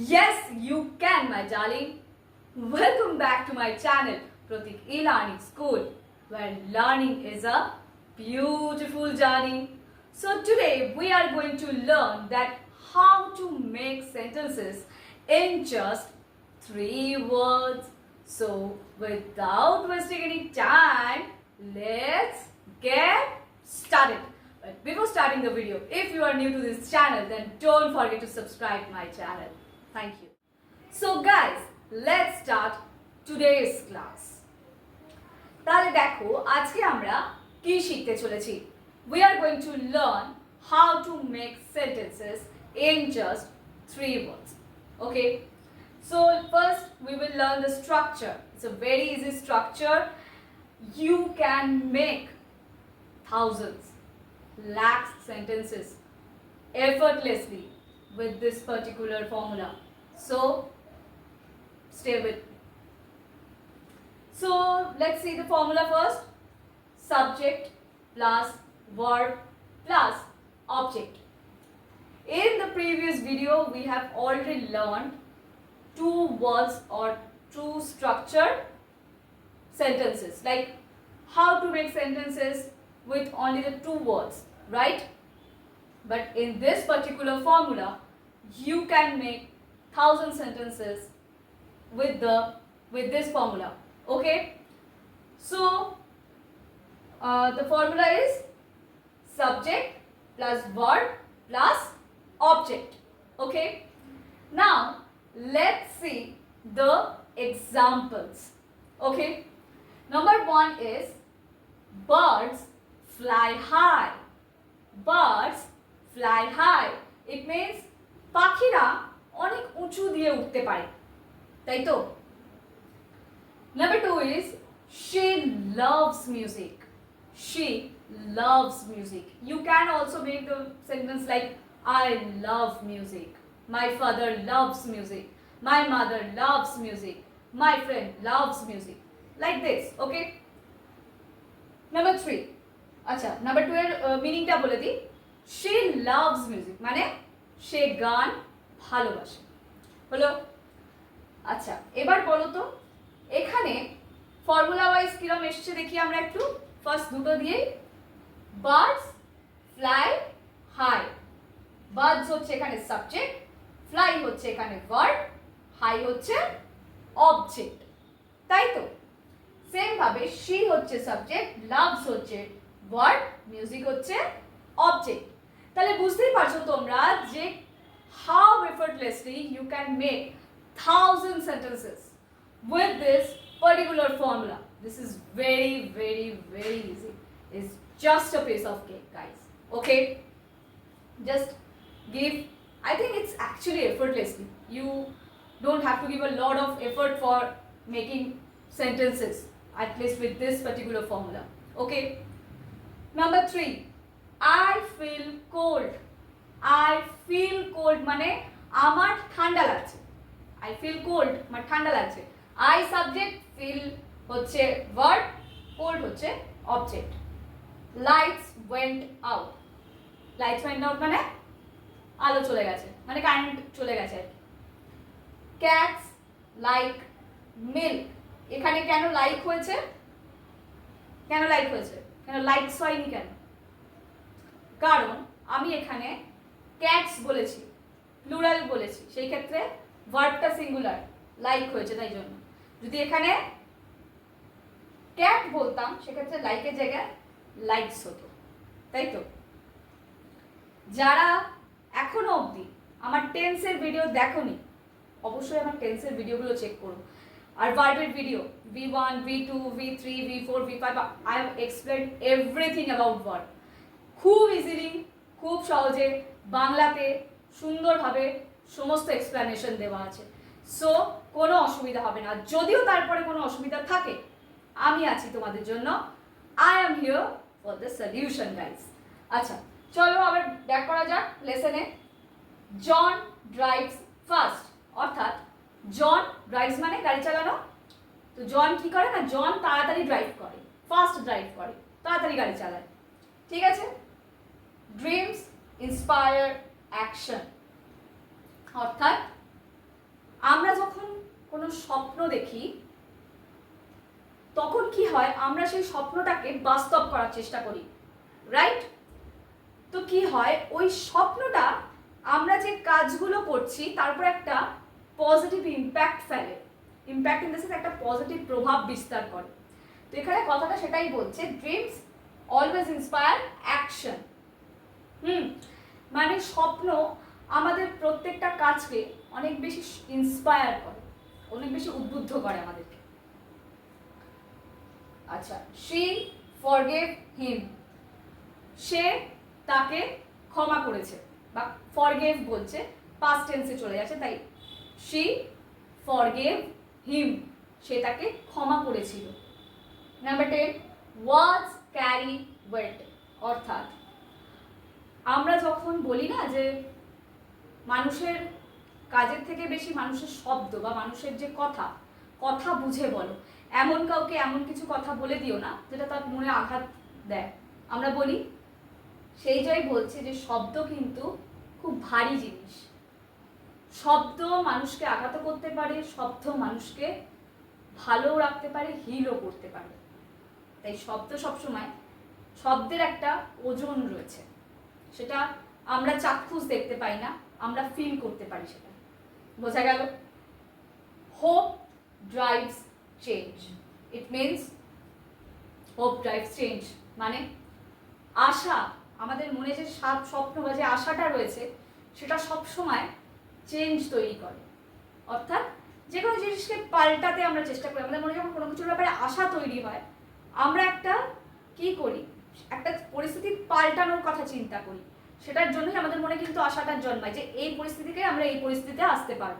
Yes, you can, my darling. Welcome back to my channel, Pratik E-Learning School, where learning is a beautiful journey. So today we are going to learn that how to make sentences in just 3 words. So without wasting any time, let's get started. But before starting the video, if you are new to this channel, then don't forget to subscribe my channel. Thank you. So guys, let's start today's class. তাহলে দেখো আজকে আমরা কি শিখতে চলেছি। We are going to learn how to make sentences in just 3 words. Okay? So first we will learn the structure. It's a very easy structure. You can make thousands, lakhs sentences effortlessly with this particular formula. So stay with me. So let's see the formula first. Subject plus verb plus object. In the previous video we have already learned 2 words or 2 structure sentences, like how to make sentences with only the 2 words, right? But in this particular formula you can make 1000 sentences with this formula. Okay, so the formula is subject plus verb plus object. Okay, now let's see the examples. Okay, number 1 is birds fly high. Birds fly high. It means পাখিরা অনেক উঁচু দিয়ে উঠতে পারে, তাই তো? Number 2 is she loves music. She loves music. You can also make the sentence like I love music. My father loves music. My mother loves music. My friend loves music. Like this, okay? Number 3. আচ্ছা, number 2 এর মিনিংটা বলে দিই। She loves music মানে সে গান ভালোবাসে। হলো? আচ্ছা, এবার বলো তো এখানে ফর্মুলা ওয়াইজ কিরকম এসেছে দেখি আমরা একটু। ফার্স্ট দুটো দিয়েই বার্ডস ফ্লাই হাই। বার্ডস হচ্ছে এখানে সাবজেক্ট, ফ্লাই হচ্ছে এখানে ভার্ব, হাই হচ্ছে অবজেক্ট, তাই তো? সেম ভাবে শি হচ্ছে সাবজেক্ট, লাভস হচ্ছে ভার্ব, মিউজিক হচ্ছে অবজেক্ট। তাহলে বুঝতেই পারছো তোমরা যে how effortlessly you can make 1000 sentences with this particular formula. This is very easy. It's just a piece of cake, guys. Okay, just give, I think it's actually effortlessly. You don't have to give a lot of effort for making sentences, at least with this particular formula. Okay, number 3, I feel cold. I feel cold মানে আমার ঠান্ডা লাগছে। I feel cold আমার ঠান্ডা লাগছে। I subject, feel হচ্ছে verb, cold হচ্ছে object. Lights went out. Lights went out মানে আলো চলে গেছে, মানে কারেন্ট চলে গেছে। Cats like milk. এখানে কেন লাইক হয়েছে? কেন লাইক হয়েছে? কেন লাইকস হয়নি কেন? কারণ আমি এখানে ক্যাটস বলেছি, প্লুরাল বলেছি, সেই ক্ষেত্রে ভার্বটা সিঙ্গুলার, লাইক হয়েছে তাই জন্য। যদি এখানে ক্যাট বলতাম সেক্ষেত্রে লাইকের জায়গায় লাইকস হতো, তাই তো? যারা এখনো অবধি আমার টেন্সের ভিডিও দেখোনি অবশ্যই আমার টেন্সের ভিডিওগুলো চেক করো। আর ভার্বের video V1, V2, V3, V4, V5, I have explained everything about verb. খুব ইজিলি, খুব সহজে বাংলাতে সুন্দরভাবে সমস্ত এক্সপ্লেনেশন দেওয়া আছে। সো কোনো অসুবিধা হবে না। যদিও তারপরে কোনো অসুবিধা থাকে আমি আছি তোমাদের জন্য। I am here for the solution, guys. আচ্ছা, চলো আবার ব্যাক করা যাক লেসনে। জন ড্রাইভস ফাস্ট, অর্থাৎ জন ড্রাইভস মানে গাড়ি চালানো। তো জন কি করে না, জন তাড়াতাড়ি ড্রাইভ করে, ফাস্ট ড্রাইভ করে, তাড়াতাড়ি গাড়ি চালায়। ঠিক আছে? ড্রিমস ইন্সপায়ার অ্যাকশন, অর্থাৎ স্বপ্ন দেখি তখন কি হয়, আমরা সেই স্বপ্নটাকে বাস্তব করার চেষ্টা করি, রাইট? তো কি হয়, ওই স্বপ্নটা আমরা যে কাজগুলো করছি তারপর একটা পজিটিভ ইম্প্যাক্ট ফেলে, ইম্প্যাক্ট ইন দ্য সেন্স একটা পজিটিভ প্রভাব বিস্তার করে। তো এখানে কথাটা সেটাই বলছে, ড্রিমস অলওয়েজ ইন্সপায়ার অ্যাকশন। মানে স্বপ্ন আমাদের প্রত্যেকটা কাজকে অনেক বেশি ইন্সপায়ার করে, অনেক বেশি উদ্বুদ্ধ করে আমাদেরকে। আচ্ছা, she forgave him, সে তাকে ক্ষমা করেছে, বা forgave বলছে past tense চলে যাচ্ছে, তাই she forgave him, সে তাকে ক্ষমা করেছিল। নাম্বার 10, words carry weight, অর্থাৎ আমরা যখন বলি না যে মানুষের কাজের থেকে বেশি মানুষের শব্দ বা মানুষের যে কথা, কথা বুঝে বলো, এমন কাউকে এমন কিছু কথা বলে দিও না যেটা তার মনে আঘাত দেয়, আমরা বলি। সেই যাই বলছে যে শব্দ কিন্তু খুব ভারী জিনিস, শব্দ মানুষকে আঘাত করতে পারে, শব্দ মানুষকে ভালোও রাখতে পারে, হিলও করতে পারে। তাই শব্দ সবসময়, শব্দের একটা ওজন রয়েছে, সেটা আমরা চাক্ষুষ দেখতে পাই না, আমরা ফিল করতে পারি, সেটা বোঝা গেল। Hope drives change, it means hope drives change মানে আশা, আমাদের মনে যে স্বপ্ন বা যে আশাটা রয়েছে সেটা সবসময় চেঞ্জ তৈরি করে। অর্থাৎ যে কোনো জিনিসকে পাল্টাতে আমরা চেষ্টা করি, আমাদের মনে যখন কোনো কিছুর ব্যাপারে আশা তৈরি হয়, আমরা একটা কি করি, একটা পরিস্থিতি পাল্টানোর কথা চিন্তা করি, সেটার জন্যই আমাদের মনে কিন্তু আশাটা জন্মায় যে এই পরিস্থিতিকে আমরা এই পরিস্থিতিতে আসতে পারব।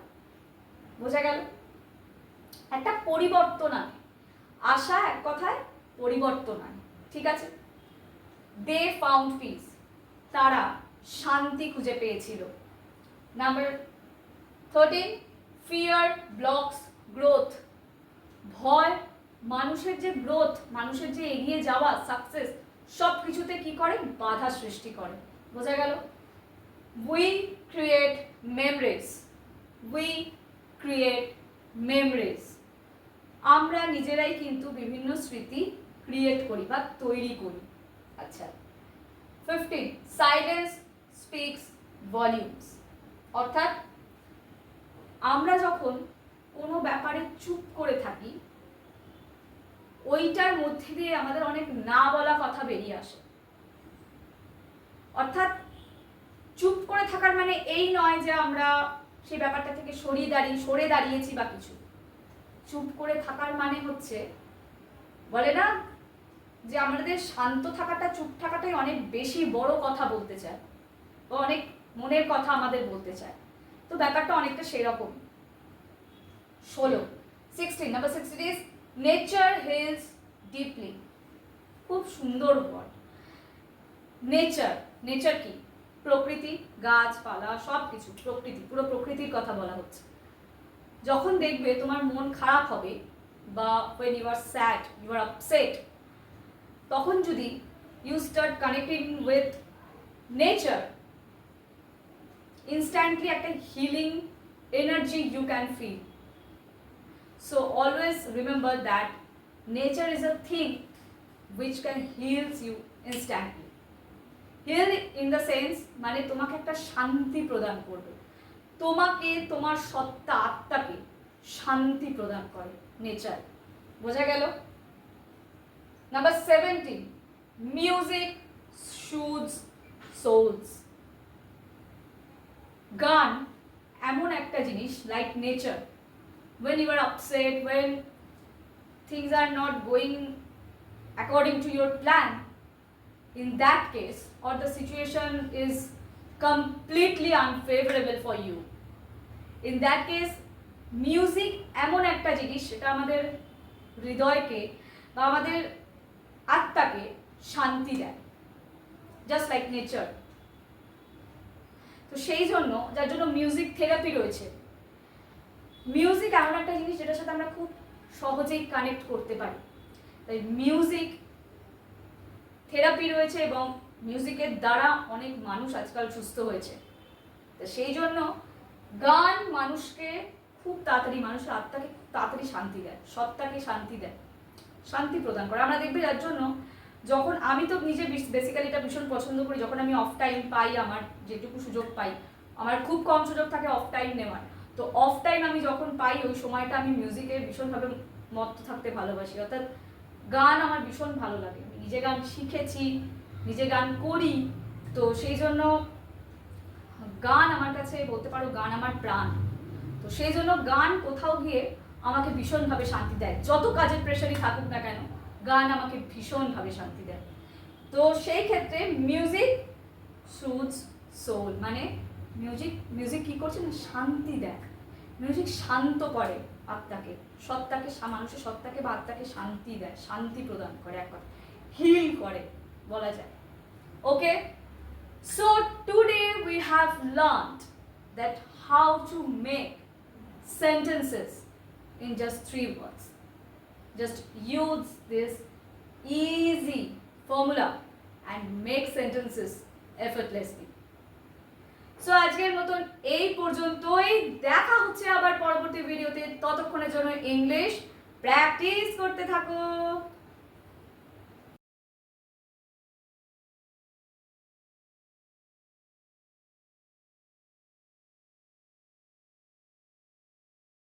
বোঝা গেল? একটা পরিবর্তন আনে, আশা এক কথায় পরিবর্তন আনে, ঠিক আছে। দে ফাউন্ড পিস, তারা শান্তি খুঁজে পেয়েছিল। নাম্বার 13, ফিয়ার ব্লকস গ্রোথ, ভয় মানুষের যে গ্রোথ, মানুষের যে এগিয়ে যাওয়া, সাকসেস, সব কিছুতে কি করে, বাধা সৃষ্টি করে। বোঝা গেল? We create memories, we create memories, আমরা নিজেরাই কিন্তু বিভিন্ন স্মৃতি ক্রিয়েট করি বা তৈরি করি। আচ্ছা, 15, সাইলেন্স স্পিক্স ভলিউমস, অর্থাৎ আমরা যখন কোনো ব্যাপারে চুপ করে থাকি, ওইটার মধ্যে দিয়ে আমাদের অনেক না বলা কথা বেরিয়ে আসে। অর্থাৎ চুপ করে থাকার মানে এই নয় যে আমরা সেই ব্যাপারটা থেকে সরে দাঁড়িয়েছি বা কিছু। চুপ করে থাকার মানে হচ্ছে, বলে না যে আমাদের শান্ত থাকাটা, চুপ থাকাটাই অনেক বেশি বড় কথা বলতে চায়, বা অনেক মনের কথা আমাদের বলতে চায়। তো ব্যাপারটা অনেকটা সেরকম। 16, number 16 is nature hills deeply, খুব সুন্দর ওয়ার্ড। নেচার, নেচার কি? প্রকৃতি, গাছপালা, সব কিছু প্রকৃতি, পুরো প্রকৃতির কথা বলা হচ্ছে। যখন দেখবে তোমার মন খারাপ হবে বা when you are sad, you are upset, তখন যদি you start connecting with nature, instantly একটা healing energy you can feel. So always remember that nature is a thing which can heal you instantly. Heal in the sense মানে তোমাকে একটা শান্তি প্রদান করবে, তোমাকে, তোমার সত্তা, আত্মাকে শান্তি প্রদান করে নেচার। বোঝা গেল? নাম্বার 17, মিউজিক শুডস সোলস, গান এমন একটা জিনিস, like nature, when you are upset, when things are not going according to your plan, in that case, or the situation is completely unfavorable for you, in that case music এমন একটা জিনিস, সেটা আমাদের হৃদয়কে বা আমাদের আত্মাকে শান্তি দেয়, জাস্ট লাইক নেচার। তো সেই জন্য, যার জন্য মিউজিক থেরাপি রয়েছে। মিউজিক এমন একটা জিনিস যেটার সাথে আমরা খুব সহজেই কানেক্ট করতে পারি, তাই মিউজিক থেরাপি রয়েছে এবং মিউজিকের দ্বারা অনেক মানুষ আজকাল সুস্থ হয়েছে। তো সেই জন্য গান মানুষকে খুব তাড়াতাড়ি মানুষের আত্মাকে খুব তাড়াতাড়ি শান্তি দেয়, সত্তাকে শান্তি দেয়, শান্তি প্রদান করে। আমরা দেখবে যার জন্য যখন আমি তো নিজে বেসিক্যালি এটা ভীষণ পছন্দ করি, যখন আমি অফ টাইম পাই, আমার যেটুকু সুযোগ পাই, আমার খুব কম সুযোগ থাকে অফ টাইম নেওয়ার, তো অফ টাইম আমি যখন পাই ওই সময়টা আমি মিউজিকে ভীষণভাবে মত্ত থাকতে ভালোবাসি। অর্থাৎ গান আমার ভীষণ ভালো লাগে, আমি নিজে গান শিখেছি, নিজে গান করি, তো সেই জন্য গান আমার কাছে বলতে পারো গান আমার প্রাণ। তো সেই জন্য গান কোথাও গিয়ে আমাকে ভীষণভাবে শান্তি দেয়, যত কাজের প্রেশারই থাকুক না কেন গান আমাকে ভীষণভাবে শান্তি দেয়। তো সেই ক্ষেত্রে মিউজিক সুথস সোল, মানে মিউজিক কি করছে না, শান্তি দেয়, মিউজিক শান্ত করে আত্মাকে, সত্তাকে, মানুষের সত্তাকে বা আত্মাকে শান্তি দেয়, শান্তি প্রদান করে, এক কথা হিল করে বলা যায়। ওকে, so today we have learned that how to make sentences in just 3 words. Just use this easy formula and make sentences effortlessly. So আজকের মতন এই পর্যন্তই, দেখা হচ্ছে আবার পরবর্তী ভিডিওতে। ততক্ষণের জন্য ইংলিশ প্র্যাকটিস করতে থাকো।